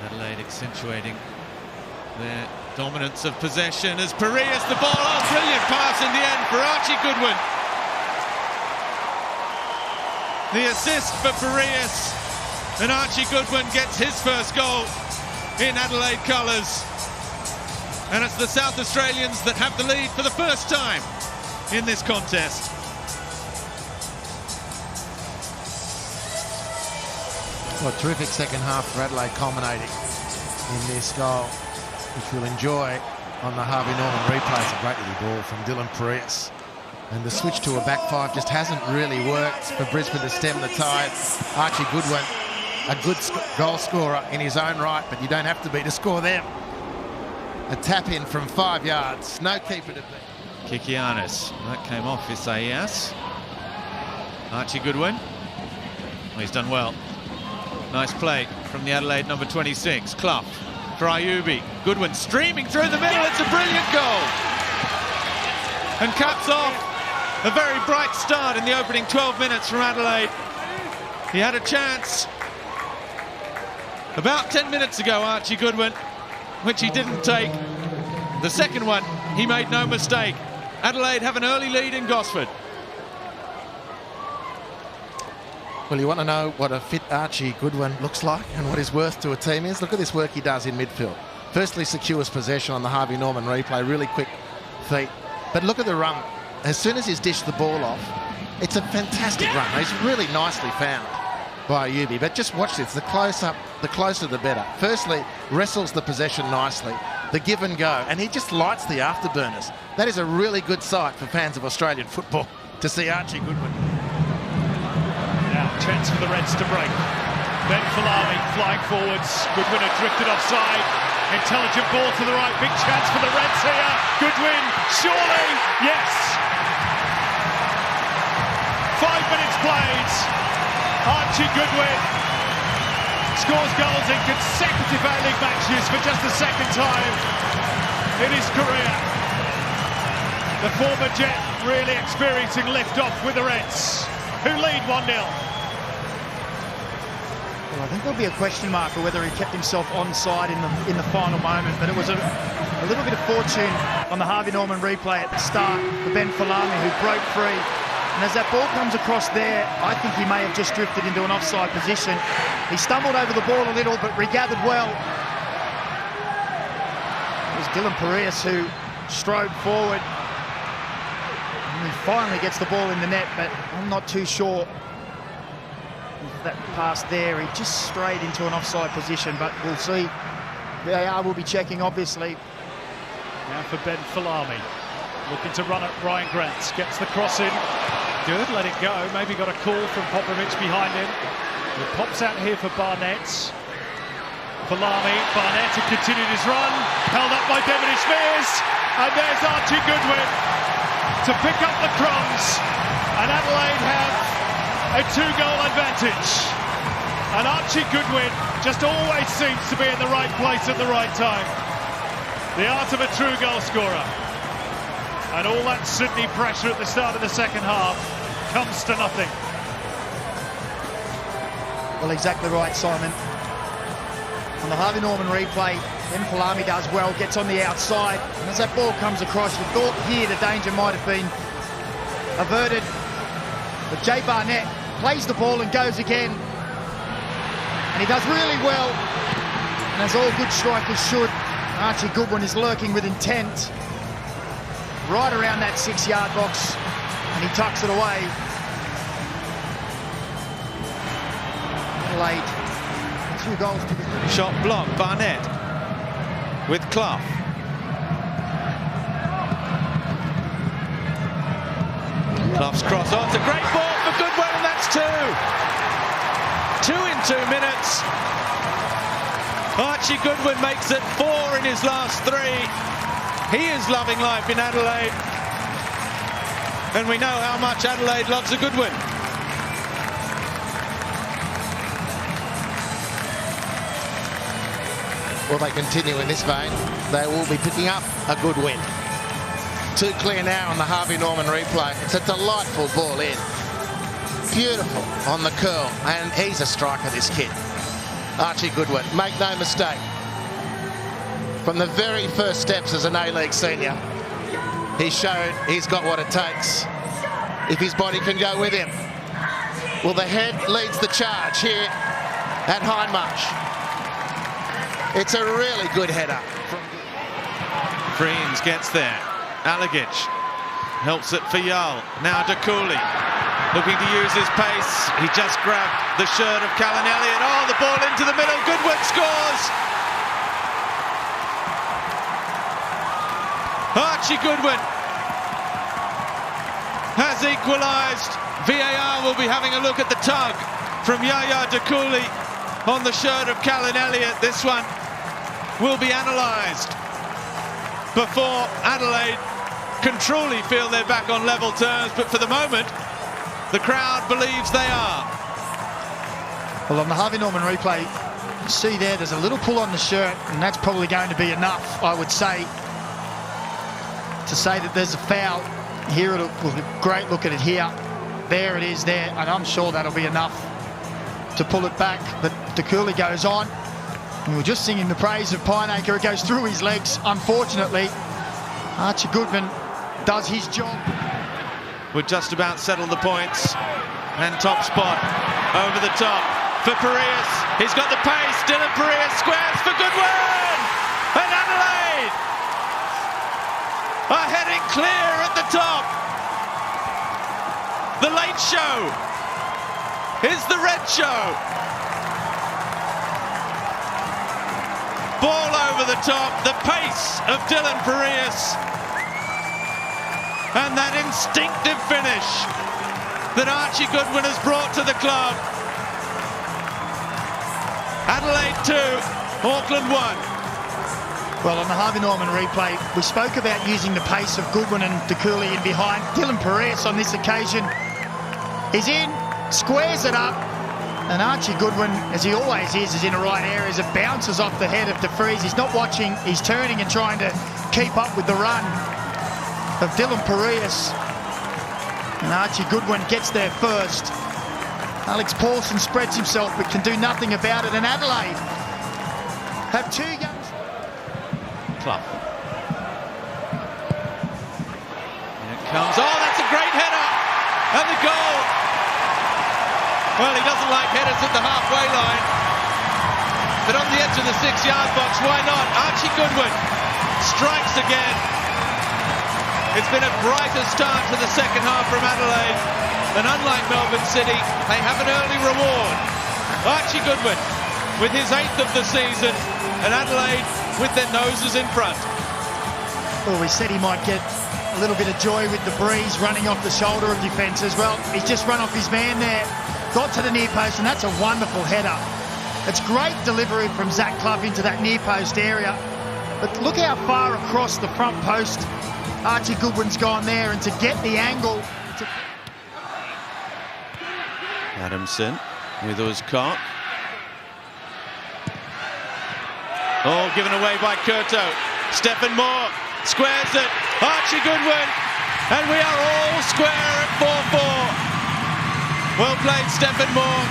Adelaide accentuating their dominance of possession as Parias the ball. Oh, brilliant pass in the end for Archie Goodwin. The assist for Parias, and Archie Goodwin gets his first goal in Adelaide colours. And it's the South Australians that have the lead for the first time in this contest. Well, terrific second half for Adelaide, culminating in this goal, which we'll enjoy on the Harvey Norman replay. It's a great little ball from Dylan Parias. And the switch to a back five just hasn't really worked for Brisbane to stem the tide. Archie Goodwin, a good goal scorer in his own right, but you don't have to be to score them. A tap in from 5 yards, no keeper to beat. Kikianis, that came off Isaias. Archie Goodwin, well, he's done well. Nice play from the Adelaide number 26, Clough for Ayubi. Goodwin streaming through the middle, it's a brilliant goal. And caps off a very bright start in the opening 12 minutes from Adelaide. He had a chance about 10 minutes ago, Archie Goodwin, which he didn't take. The second one, he made no mistake. Adelaide have an early lead in Gosford. Well, you want to know what a fit Archie Goodwin looks like and what his worth to a team is? Look at this work he does in midfield. Firstly, secures possession on the Harvey Norman replay, really quick feet. But look at the run. As soon as he's dished the ball off, it's a fantastic run. He's really nicely found by Ayubi. But just watch this, the close-up, the closer the better. Firstly, wrestles the possession nicely, the give and go, and he just lights the afterburners. That is a really good sight for fans of Australian football to see Archie Goodwin. Now, chance for the Reds to break. Ben Falami flying forwards. Goodwin had drifted offside. Intelligent ball to the right. Big chance for the Reds here. Goodwin, surely, yes. 5 minutes played. Archie Goodwin scores goals in consecutive A-League matches for just the second time in his career. The former Jet really experiencing lift-off with the Reds, who lead 1-0. Well, I think there'll be a question mark for whether he kept himself onside in the final moment, but it was a little bit of fortune on the Harvey Norman replay at the start for Ben Falami, who broke free. And as that ball comes across there, I think he may have just drifted into an offside position. He stumbled over the ball a little, but regathered well. It was Dylan Parias who strode forward. And he finally gets the ball in the net, but I'm not too sure if that pass there. He just strayed into an offside position, but we'll see. VAR will be checking, obviously. Now for Ben Falami, looking to run at Ryan Grant, gets the cross in. Good, let it go. Maybe got a call from Popovich behind him. It pops out here for Barnett. Falami, Barnett had continued his run, held up by Devonish Mears, and there's Archie Goodwin to pick up the crumbs, and Adelaide have a 2-goal advantage. And Archie Goodwin just always seems to be in the right place at the right time. The art of a true goal scorer. And all that Sydney pressure at the start of the second half comes to nothing. Well, exactly right, Simon. On the Harvey Norman replay, Ben Falami does well, gets on the outside, and as that ball comes across, you thought here the danger might have been averted. But Jay Barnett plays the ball and goes again. And he does really well. And as all good strikers should, Archie Goodwin is lurking with intent right around that 6-yard box, and he tucks it away. Adelaide, 2 goals to the Shot blocked, Barnett with Clough. Clough's cross, oh, it's a great ball for Goodwin, and that's 2. 2 in 2 minutes. Archie Goodwin makes it 4 in his last 3. He is loving life in Adelaide, and we know how much Adelaide loves a Goodwin. Well, they continue in this vein. They will be picking up a good win. 2 clear now on the Harvey Norman replay. It's a delightful ball in. Beautiful on the curl, and he's a striker, this kid. Archie Goodwin. Make no mistake, from the very first steps as an A-League senior, he showed he's got what it takes if his body can go with him. Well, the head leads the charge here at Hindmarsh. It's a really good header. Freens gets there. Alagic helps it for Yull. Now DeCooley looking to use his pace. He just grabbed the shirt of Callan Elliott. Oh, the ball into the middle. Goodwin scores. Archie Goodwin has equalised. VAR will be having a look at the tug from Yaya DeCooley on the shirt of Callan Elliott. This one will be analysed before Adelaide can truly feel they're back on level terms, but for the moment the crowd believes they are. Well, on the Harvey Norman replay, you see there's a little pull on the shirt, and that's probably going to be enough, I would say, to say that there's a foul. Here, we'll have a great look at it here. There it is there, and I'm sure that'll be enough to pull it back. But DeCooley goes on. We were just singing the praise of Pineacre. It goes through his legs, unfortunately. Archie Goodwin does his job. We're just about settled the points. And top spot over the top for Parias. He's got the pace. Dylan Parias squares for Goodwin. And Adelaide are heading clear at the top. The late show is the red show. Ball over the top, the pace of Dylan Parias, and that instinctive finish that Archie Goodwin has brought to the club. Adelaide 2, Auckland 1. Well, on the Harvey Norman replay, we spoke about using the pace of Goodwin and DeCooley in behind. Dylan Parias on this occasion is in, squares it up, and Archie Goodwin, as he always is in the right areas. It bounces off the head of DeFries. He's not watching, he's turning and trying to keep up with the run of Dylan Parias. And Archie Goodwin gets there first. Alex Paulson spreads himself but can do nothing about it. And Adelaide have 2 games. Clough. And it comes. Oh, that's a great header! And the goal! Well, he doesn't like headers at the halfway line. But on the edge of the 6-yard box, why not? Archie Goodwin strikes again. It's been a brighter start to the second half from Adelaide. And unlike Melbourne City, they have an early reward. Archie Goodwin with his 8th of the season, and Adelaide with their noses in front. Well, we said he might get a little bit of joy with the breeze running off the shoulder of defences. Well, he's just run off his man there, got to the near post, and that's a wonderful header. It's great delivery from Zach Clough into that near post area. But look how far across the front post Archie Goodwin's gone there, and to get the angle. Adamson with Uzcock. Oh, given away by Curto. Stephen Moore squares it. Archie Goodwin. And we are all square at 4-4. Well played, Stephen Moore.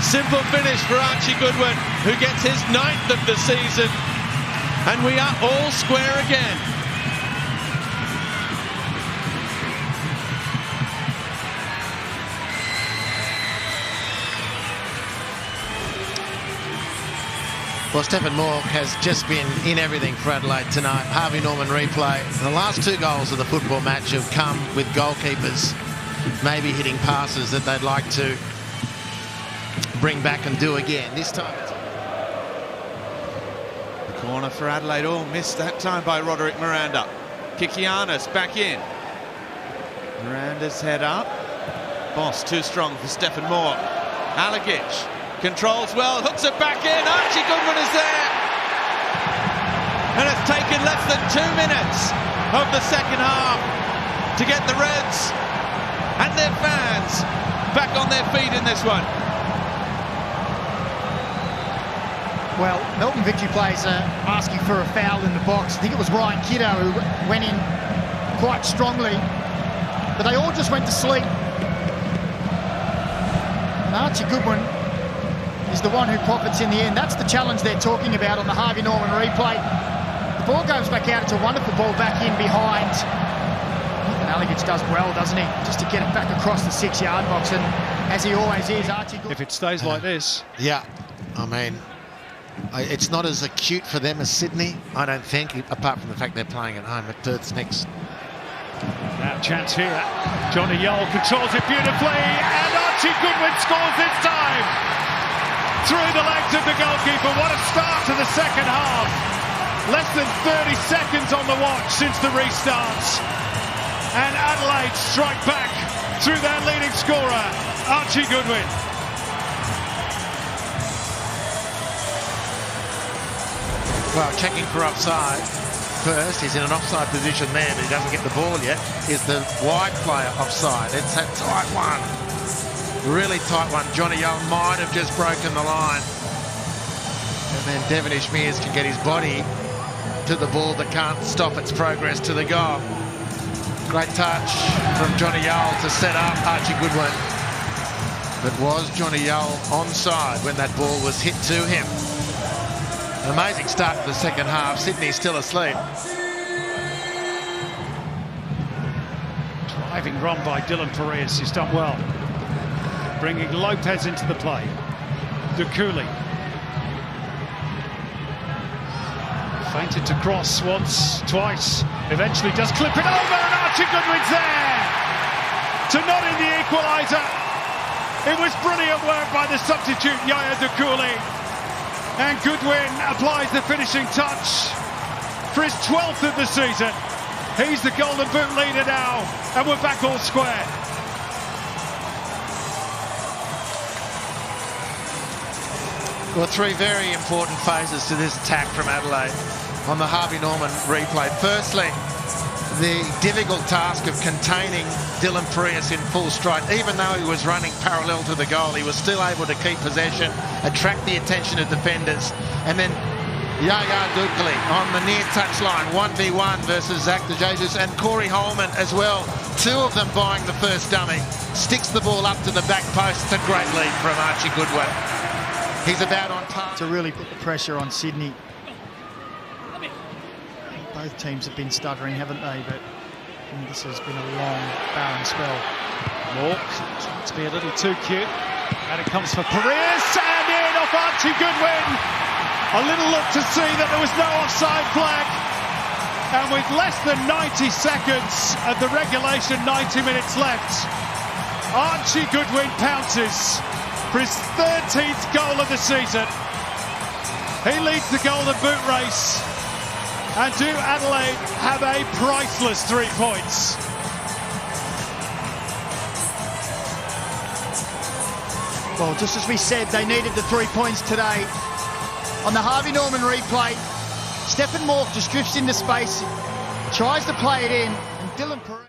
Simple finish for Archie Goodwin, who gets his 9th of the season. And we are all square again. Well, Stephen Moore has just been in everything for Adelaide tonight. Harvey Norman replay. The last 2 goals of the football match have come with goalkeepers maybe hitting passes that they'd like to bring back and do again. This time it's... The corner for Adelaide. Oh, missed that time by Roderick Miranda. Kikianis back in. Miranda's head up. Boss too strong for Stephen Moore. Alagic controls well, hooks it back in. Archie Goodwin is there. And it's taken less than 2 minutes of the second half to get the Reds and their fans back on their feet in this one. Well, Melbourne Victory players are asking for a foul in the box. I think it was Ryan Kiddo who went in quite strongly, but they all just went to sleep. And Archie Goodwin is the one who profits in the end. That's the challenge they're talking about on the Harvey Norman replay. The ball goes back out. It's a wonderful ball back in behind. Aligich does well, doesn't he? Just to get it back across the 6-yard box, and as he always is, Archie Goodwin. If it stays like this. Yeah, I mean, it's not as acute for them as Sydney, I don't think, apart from the fact they're playing at home. At Perth's next. Now chance here. Johnny Yole controls it beautifully, and Archie Goodwin scores this time. Through the legs of the goalkeeper. What a start to the second half. Less than 30 seconds on the watch since the restarts. And Adelaide strike back through their leading scorer, Archie Goodwin. Well, checking for offside first. He's in an offside position there, but he doesn't get the ball yet. Is the wide player offside? It's a tight one. Really tight one. Johnny Young might have just broken the line. And then Devonish Mears can get his body to the ball but can't stop its progress to the goal. Great touch from Johnny Yole to set up Archie Goodwin. But was Johnny Yole onside when that ball was hit to him? An amazing start to the second half. Sydney's still asleep. Driving run by Dylan Perez. He's done well. Bringing Lopez into the play. Dukuli. Fainted to cross once, twice. Eventually does clip it over, and Archie Goodwin's there to nod in the equaliser. It was brilliant work by the substitute Yaya Dukuli, and Goodwin applies the finishing touch for his 12th of the season. He's the Golden Boot leader now, and we're back all square. Well, three very important phases to this attack from Adelaide on the Harvey Norman replay. Firstly, the difficult task of containing Dylan Perez in full stride. Even though he was running parallel to the goal, he was still able to keep possession, attract the attention of defenders. And then Yaya Dukuli on the near touchline, 1v1 versus Zach de Jesus, and Corey Holman as well. Two of them buying the first dummy. Sticks the ball up to the back post. It's a great lead from Archie Goodwin. He's about on par. To really put the pressure on Sydney. Both teams have been stuttering, haven't they? But this has been a long, barren spell. Moore trying to be a little too cute. And it comes for Perez, and in off Archie Goodwin. A little look to see that there was no offside flag. And with less than 90 seconds of the regulation 90 minutes left, Archie Goodwin pounces for his 13th goal of the season. He leads the Golden Boot race. And do Adelaide have a priceless 3 points? Well, just as we said, they needed the 3 points today. On the Harvey Norman replay, Stephen Moore just drifts into space, tries to play it in, and Dylan Perez...